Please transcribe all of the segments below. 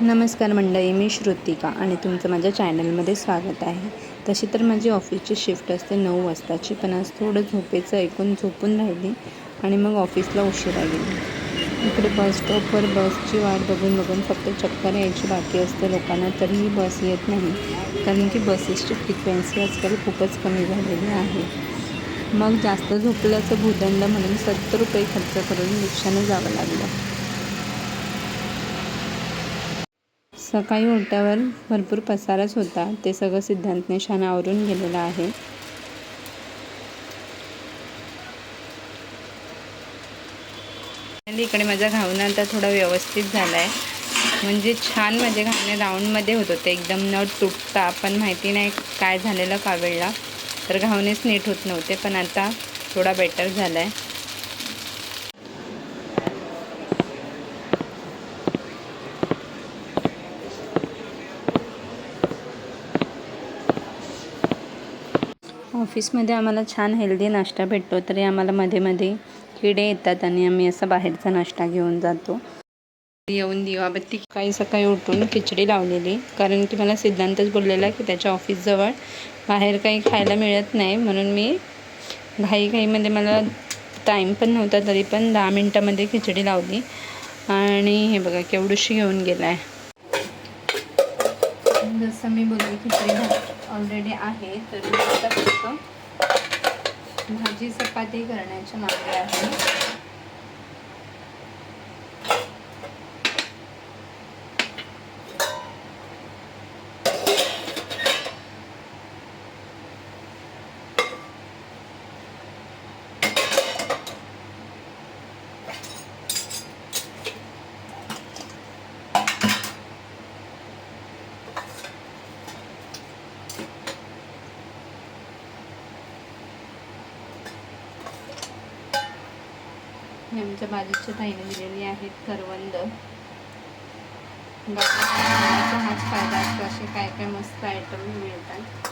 नमस्कार मंडळी, मी श्रुतिका आणि तुमचं माझ्या चॅनलमध्ये स्वागत आहे. तशी तर माझी ऑफिसची शिफ्ट असते 9 वाजताची, पण आज थोडं झोपेचं ऐकून झोपून राहिली आणि मग ऑफिसला उशिरा गेली. इकडे बस स्टॉपवर बसची वाट बघून बघून फक्त चक्कर यायची बाकी असते लोकांना, तरीही बस येत नाही. कारण की बसेसची फ्रिक्वेन्सी आजकाल खूपच कमी झालेली आहे. मग जास्त झोपल्याचं भूदंड म्हणून 70 रुपये खर्च करून रिक्षाने जावं लागलं. सकाळी उठल्यावर भरपूर पसाराच होता. ते सगळं सिद्धांतने छान आवरून गेलेलं आहे. आणि इकडे माझा घावना आता थोडा व्यवस्थित झाला आहे. म्हणजे छान माझे घावणे राऊंडमध्ये होत होते, एकदम न तुटता. पण माहिती नाही काय झालेलं कावेळला, तर घावणेच नीट होत नव्हते. पण आता थोडा बेटर झाला आहे. ऑफिसमध्ये आम्हाला छान हेल्दी नाश्ता भेटतो, तरी आम्हाला मध्ये मध्ये किडे येतात आणि आम्ही असा बाहेरचा नाश्ता घेऊन जातो. येऊन दिवाबत्ती सकाळी उठून खिचडी लावलेली, कारण की मला सिद्धांतच बोललेला की त्याच्या ऑफिसजवळ बाहेर काही खायला मिळत नाही. म्हणून मी घाईमध्ये मला टाईम पण नव्हता, तरी पण 10 मिनटामध्ये खिचडी लावली. आणि हे बघा केवढीशी घेऊन गेला आहे. जसं मी बोलली खिचडी ऑलरेडी आहे, तर आता फक्त भाजी चपाती करण्याच्या मागे आहे. आमच्या बाजूच्या ताईने दिलेली आहेत करवंद. गावाचा हाच फायदा असतो, असे काय काय मस्त आयटम मिळतात.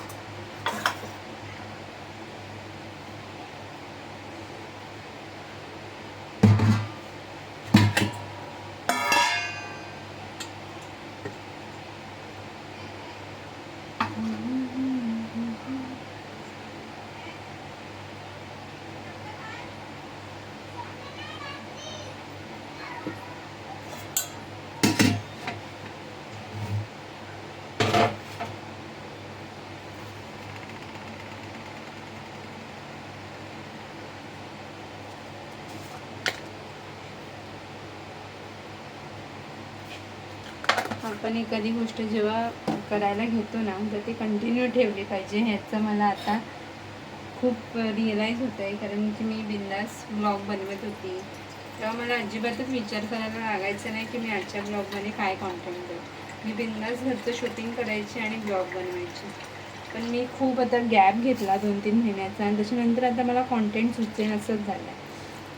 आपण एखादी गोष्ट जेव्हा करायला घेतो ना, तर ती कंटिन्यू ठेवली पाहिजे. ह्याचं मला आता खूप रिअलाईज होतं आहे. कारण की मी बिंदास ब्लॉग बनवत होती, तेव्हा मला अजिबातच विचार करायला लागायचं नाही की मी आजच्या ब्लॉगमध्ये काय कॉन्टेंट देऊ. मी बिंदास घरचं शूटिंग करायची आणि ब्लॉग बनवायची. पण मी खूप आता गॅप घेतला 2-3 महिन्याचा, आणि त्याच्यानंतर आता मला कॉन्टेंट सुचेन असंच झालं आहे.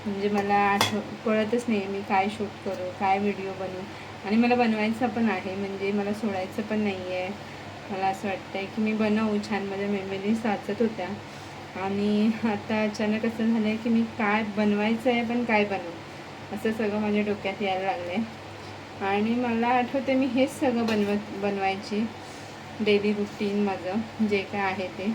म्हणजे मला कळतच नाही मी काय शूट करू, काय व्हिडिओ बनवू. आणि मला बनवायचं पण आहे, म्हणजे मला सोडायचं पण नाही आहे. मला असं वाटतं आहे की मी बनवू छान. माझ्या मेमरीज साचत होत्या, आणि आता अचानक असं झालं आहे की मी काय बनवायचं आहे, पण काय बनवू असं सगळं माझ्या डोक्यात यायला लागलं आहे. आणि मला आठवते मी हेच सगळं बनवायची डेली रुटीन माझं जे काय आहे ते.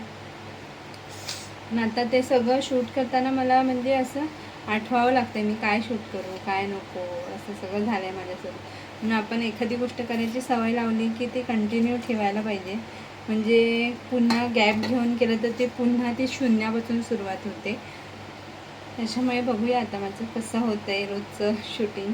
पण आता ते सगळं शूट करताना मला म्हणजे असं आठवावं लागतं मी काय शूट करू काय नको, असं सगळं झालं आहे माझ्यासोबत. म्हणून आपण एखादी गोष्ट करायची सवय लावली की ती कंटिन्यू ठेवायला पाहिजे. म्हणजे पुन्हा गॅप घेऊन केलं तर ते पुन्हा ती शून्यापासून सुरुवात होते. त्याच्यामुळे बघूया आता माझं कसं होतं आहे रोजचं शूटिंग.